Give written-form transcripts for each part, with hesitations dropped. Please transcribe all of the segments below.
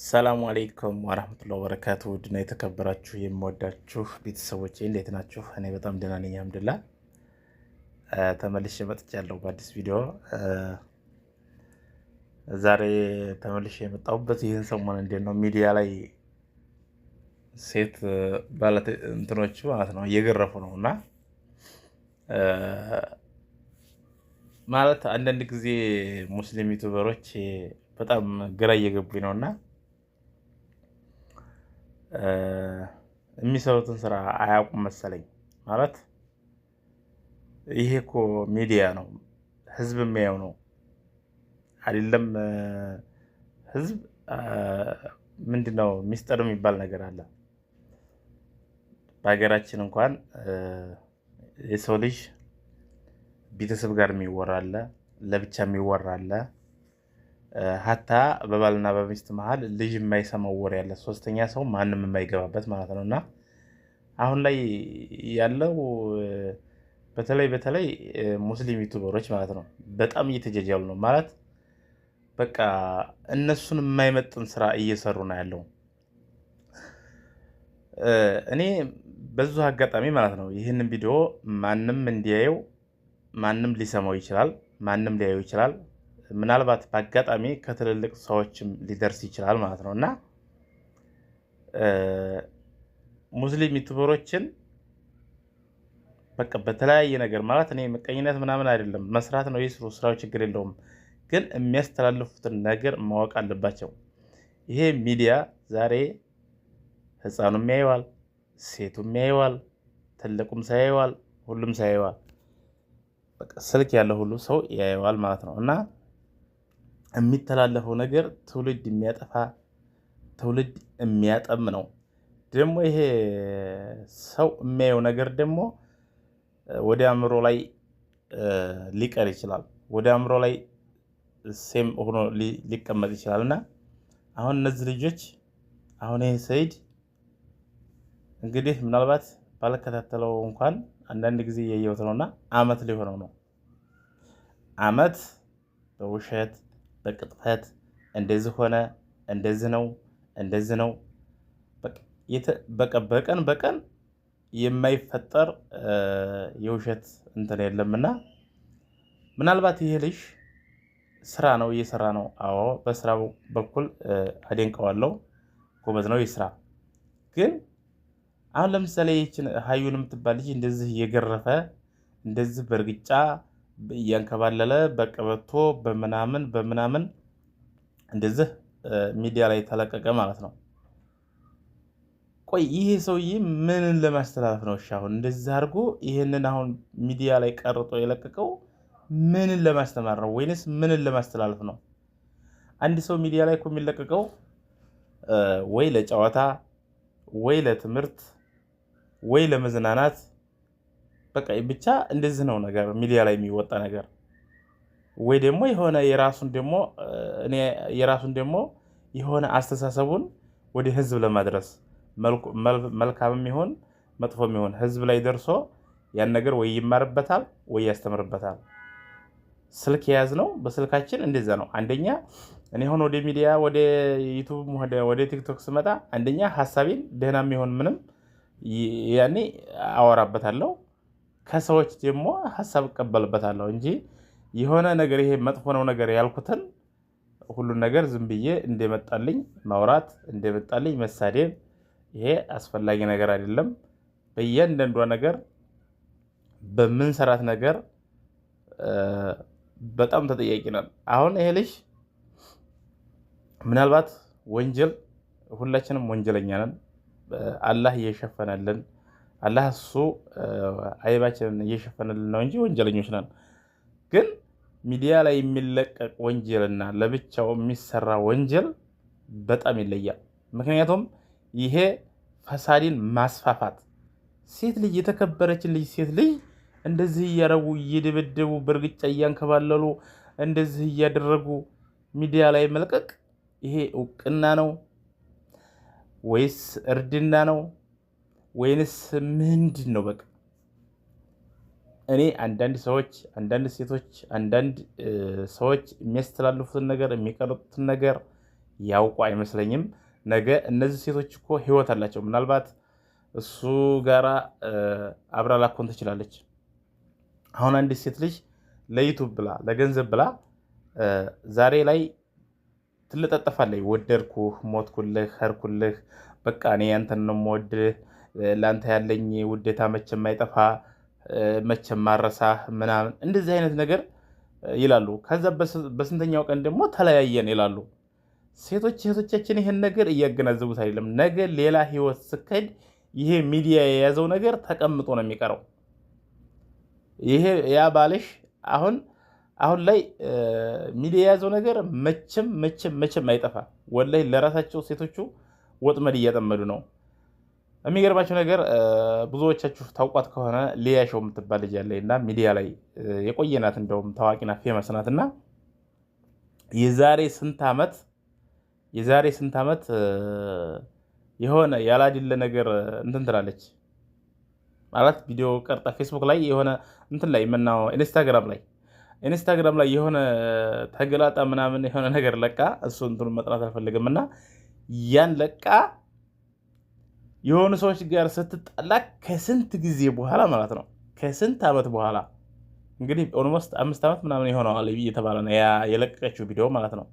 ሰላሙ አለይኩም ወራህመቱላሂ ወበረካቱ። ውድና የተከበራችሁ የምወዳችሁ ቤተሰቦቼ እንዴት ናችሁ? እኔ በጣም ደህና ነኝ አልሐምዱሊላህ። ተመልሼ መጥቻለሁ በአዲስ ቪዲዮ። ዛሬ ተመልሼ የመጣሁበት ይህን ሰሞን እንዴት ነው ሚዲያ ላይ ሴት ባለት እንትኖቹ ማለት ነው እየገረፉ ነው እና ማለት አንዳንድ ጊዜ ሙስሊም ዩቲዩበሮች በጣም ግራ እየገቡኝ ነውና የሚሰሩትን ስራ አያውቁም መሰለኝ። ማለት ይሄ እኮ ሚዲያ ነው፣ ህዝብ የሚያየው ነው አይደለም። ህዝብ ምንድነው ሚስጥር የሚባል ነገር አለ። በሀገራችን እንኳን የሰው ልጅ ቤተሰብ ጋር የሚወራ አለ፣ ለብቻ የሚወራ አለ። ሀታ በባልና በሚስት መሀል ልጅ የማይሰማው ወሬ ያለ፣ ሶስተኛ ሰው ማንም የማይገባበት ማለት ነው። እና አሁን ላይ ያለው በተለይ ሙስሊም ዩቲዩበሮች ማለት ነው በጣም እየተጃጃሉ ነው። ማለት በቃ እነሱን የማይመጥን ስራ እየሰሩ ነው ያለው። እኔ በዙ አጋጣሚ ማለት ነው ይህንን ቪዲዮ ማንም እንዲያየው ማንም ሊሰማው ይችላል፣ ማንም ሊያየው ይችላል። ምናልባት በአጋጣሚ ከትልልቅ ሰዎችም ሊደርስ ይችላል ማለት ነው። እና ሙስሊም ዩቲዩበሮችን በቃ በተለያየ ነገር ማለት እኔ ምቀኝነት ምናምን አይደለም፣ መስራት ነው ይስሩ፣ ስራው ችግር የለውም። ግን የሚያስተላልፉትን ነገር ማወቅ አለባቸው። ይሄ ሚዲያ ዛሬ ህፃኑም ያየዋል፣ ሴቱም ያየዋል፣ ትልቁም ሳያየዋል፣ ሁሉም ሳያየዋል። በቃ ስልክ ያለው ሁሉ ሰው ያየዋል ማለት ነው። እና የሚተላለፈው ነገር ትውልድ የሚያጠፋ ትውልድ የሚያጠም ነው። ደግሞ ይሄ ሰው የሚያየው ነገር ደግሞ ወደ አእምሮ ላይ ሊቀር ይችላል፣ ወደ አእምሮ ላይ ሴም ሆኖ ሊቀመጥ ይችላል። እና አሁን እነዚህ ልጆች አሁን ይሄ ሰይድ እንግዲህ ምናልባት ባልከታተለው እንኳን አንዳንድ ጊዜ እያየሁት ነውና አመት ሊሆነው ነው። አመት በውሸት በቅጥፈት እንደዚህ ሆነ፣ እንደዚህ ነው በቃ በቀን የማይፈጠር የውሸት እንትን የለምና ምናልባት ይሄ ልጅ ስራ ነው እየሰራ ነው። አዎ በስራ በኩል አደንቀዋለሁ፣ ጎበዝ ነው ይስራ። ግን አሁን ለምሳሌ ይህችን ሀዩን የምትባል ልጅ እንደዚህ እየገረፈ እንደዚህ በእርግጫ እያንከባለለ በቀበቶ በምናምን እንደዚህ ሚዲያ ላይ ተለቀቀ ማለት ነው። ቆይ ይሄ ሰውዬ ምንን ለማስተላለፍ ነው? እሺ አሁን እንደዚህ አድርጎ ይሄንን አሁን ሚዲያ ላይ ቀርጦ የለቀቀው ምንን ለማስተማር ነው ወይንስ ምንን ለማስተላለፍ ነው? አንድ ሰው ሚዲያ ላይ እኮ የሚለቀቀው ወይ ለጨዋታ ወይ ለትምህርት ወይ ለመዝናናት በቃ ብቻ እንደዚህ ነው ነገር ሚዲያ ላይ የሚወጣ ነገር። ወይ ደግሞ የሆነ የራሱን ደግሞ የሆነ አስተሳሰቡን ወደ ህዝብ ለማድረስ መልካምም ይሁን መጥፎም ይሁን ህዝብ ላይ ደርሶ ያን ነገር ወይ ይማርበታል ወይ ያስተምርበታል። ስልክ የያዝ ነው፣ በስልካችን እንደዛ ነው። አንደኛ እኔ አሁን ወደ ሚዲያ ወደ ዩቲዩብ ወደ ቲክቶክ ስመጣ አንደኛ ሐሳቤን ደህናም ይሁን ምንም ያኔ አወራበታለሁ፣ ከሰዎች ደግሞ ሐሳብ እቀበልበታለሁ እንጂ የሆነ ነገር ይሄ መጥፎ ነው ነገር ያልኩትን ሁሉን ነገር ዝም ብዬ እንደመጣልኝ ማውራት እንደመጣልኝ መሳደብ ይሄ አስፈላጊ ነገር አይደለም። በእያንዳንዷ ነገር በምንሰራት ነገር በጣም ተጠያቂ ነን። አሁን ይሄ ልጅ ምናልባት ወንጀል ሁላችንም ወንጀለኛ ነን። አላህ እየሸፈነልን አላህ እሱ አይባችንን እየሸፈነልን ነው እንጂ ወንጀለኞች ነን። ግን ሚዲያ ላይ የሚለቀቅ ወንጀልና ለብቻው የሚሰራ ወንጀል በጣም ይለያል። ምክንያቱም ይሄ ፈሳድን ማስፋፋት፣ ሴት ልጅ የተከበረችን ልጅ ሴት ልጅ እንደዚህ እያደረጉ እየደበደቡ በእርግጫ እያንከባለሉ እንደዚህ እያደረጉ ሚዲያ ላይ መልቀቅ ይሄ እውቅና ነው ወይስ እርድና ነው ወይንስ ምንድን ነው? በቃ እኔ አንዳንድ ሰዎች አንዳንድ ሴቶች አንዳንድ ሰዎች የሚያስተላልፉትን ነገር የሚቀርጡትን ነገር ያውቁ አይመስለኝም። ነገ እነዚህ ሴቶች እኮ ህይወት አላቸው። ምናልባት እሱ ጋራ አብራ ላኮን ትችላለች። አሁን አንዲት ሴት ልጅ ለዩቱብ ብላ ለገንዘብ ብላ ዛሬ ላይ ትለጠጠፋለች። ወደድኩህ፣ ሞትኩልህ፣ ኸርኩልህ፣ በቃ እኔ ያንተን ነው የምወድህ፣ ለአንተ ያለኝ ውዴታ መቼም አይጠፋ፣ መቼም ማረሳህ ምናምን እንደዚህ አይነት ነገር ይላሉ። ከዛ በስንተኛው ቀን ደግሞ ተለያየን ይላሉ። ሴቶች እህቶቻችን ይህን ነገር እያገናዘቡት አይደለም። ነገ ሌላ ህይወት ስከድ ይሄ ሚዲያ የያዘው ነገር ተቀምጦ ነው የሚቀረው። ይሄ ያ ባልሽ አሁን ላይ ሚዲያ የያዘው ነገር መቼም አይጠፋ። ወላሂ ለራሳቸው ሴቶቹ ወጥመድ እያጠመዱ ነው። የሚገርማቸው ነገር ብዙዎቻችሁ ታውቋት ከሆነ ሊያ ሾው የምትባል ልጅ ያለች እና ሚዲያ ላይ የቆየናት እንደውም ታዋቂና ፌመስ ናት እና የዛሬ ስንት ዓመት የሆነ ያላዲለ ነገር እንትን ትላለች ማለት ቪዲዮ ቀርጣ ፌስቡክ ላይ የሆነ እንትን ላይ ምናው ኢንስታግራም ላይ የሆነ ተገላጣ ምናምን የሆነ ነገር ለቃ እሱ እንትኑ መጥራት አልፈልግም እና ያን ለቃ የሆኑ ሰዎች ጋር ስትጣላ ከስንት ጊዜ በኋላ ማለት ነው ከስንት ዓመት በኋላ እንግዲህ ኦልሞስት 5 ዓመት ምናምን ይሆነዋል እየተባለ ነው ያ የለቀቀችው ቪዲዮ ማለት ነው።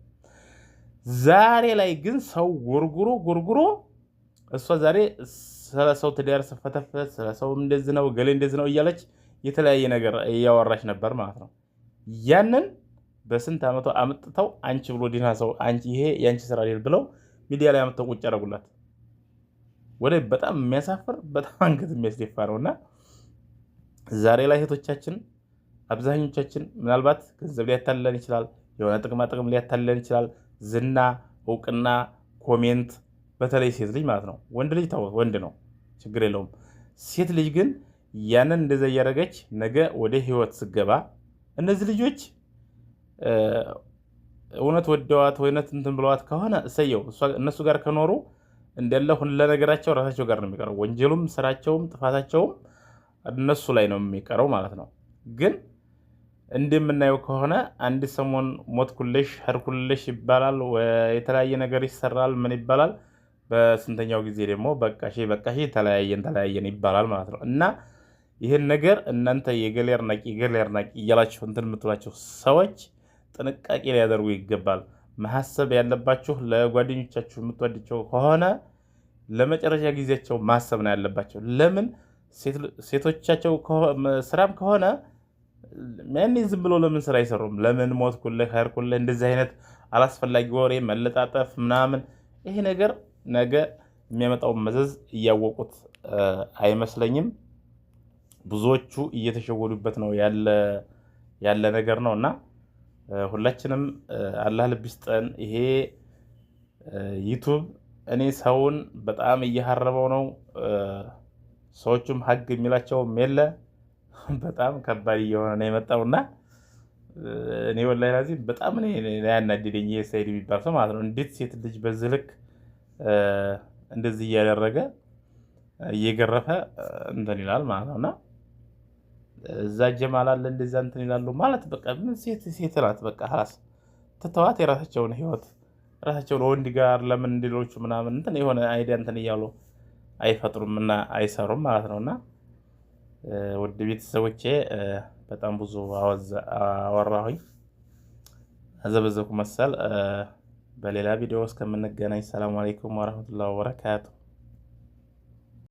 ዛሬ ላይ ግን ሰው ጎርጉሮ እሷ ዛሬ ስለ ሰው ትዳር ስፈተፈት ስለ ሰው እንደዚህ ነው ገሌ እንደዚህ ነው እያለች የተለያየ ነገር እያወራች ነበር ማለት ነው። ያንን በስንት ዓመቷ አምጥተው አንቺ ብሎ ዲና ሰው አንቺ ይሄ ያንቺ ስራ አይደል ብለው ሚዲያ ላይ አምጥተው ቁጭ ያደርጉላት። ወደ በጣም የሚያሳፍር በጣም አንገት የሚያስደፋ ነውና ዛሬ ላይ እህቶቻችን አብዛኞቻችን ምናልባት ገንዘብ ሊያታልለን ይችላል፣ የሆነ ጥቅም ሊያታልለን ይችላል፣ ዝና፣ እውቅና፣ ኮሜንት። በተለይ ሴት ልጅ ማለት ነው። ወንድ ልጅ ታወቅ ወንድ ነው ችግር የለውም። ሴት ልጅ ግን ያንን እንደዛ እያደረገች ነገ ወደ ህይወት ስገባ እነዚህ ልጆች እውነት ወደዋት ወይነት እንትን ብለዋት ከሆነ እሰየው። እነሱ ጋር ከኖሩ እንደለ ሁሉ ነገራቸው ራሳቸው ጋር ነው የሚቀረው። ወንጀሉም ስራቸውም ጥፋታቸውም እነሱ ላይ ነው የሚቀረው ማለት ነው። ግን እንደምናየው ከሆነ አንድ ሰሞን ሞትኩልሽ ኸርኩልሽ ይባላል፣ የተለያየ ነገር ይሰራል፣ ምን ይባላል። በስንተኛው ጊዜ ደግሞ በቃሽ ተለያየን ይባላል ማለት ነው። እና ይህን ነገር እናንተ የገሌ አድናቂ እያላችሁ እንትን የምትሏቸው ሰዎች ጥንቃቄ ሊያደርጉ ይገባል። ማሰብ ያለባችሁ ለጓደኞቻችሁ የምትወድቸው ከሆነ ለመጨረሻ ጊዜያቸው ማሰብ ነው ያለባቸው። ለምን ሴቶቻቸው ስራም ከሆነ ያኔ ዝም ብሎ ለምን ስራ አይሰሩም? ለምን ሞትኩልህ ኸርኩልህ እንደዚህ አይነት አላስፈላጊ ወሬ መለጣጠፍ ምናምን ይሄ ነገር ነገ የሚያመጣው መዘዝ እያወቁት አይመስለኝም። ብዙዎቹ እየተሸወዱበት ነው ያለ ነገር ነው እና ሁላችንም አላህ ልብ ይስጠን። ይሄ ዩቱብ እኔ ሰውን በጣም እየሀረበው ነው። ሰዎቹም ሀግ የሚላቸውም የለ በጣም ከባድ እየሆነ ነው የመጣውና እኔ ወላሂ ላዚም በጣም እኔ ያናደደኝ ይሄ ሰይድ የሚባል ሰው ማለት ነው። እንዴት ሴት ልጅ በዚህ ልክ እንደዚህ እያደረገ እየገረፈ እንትን ይላል ማለት ነውና እዛ ጀማል አለ እንደዛ እንትን ይላሉ ማለት በቃ ምን ሴት ናት በቃ ሀላስ ትተዋት የራሳቸውን ህይወት ራሳቸውን ወንድ ጋር ለምን ሌሎቹ ምናምን እንትን የሆነ አይዲያ እንትን እያሉ አይፈጥሩም እና አይሰሩም ማለት ነውና ውድ ቤተሰቦቼ በጣም ብዙ አወራሁኝ አዘበዘኩ መሰል። በሌላ ቪዲዮ እስከምንገናኝ ሰላም አለይኩም ወራህመቱላሂ ወበረካቱ።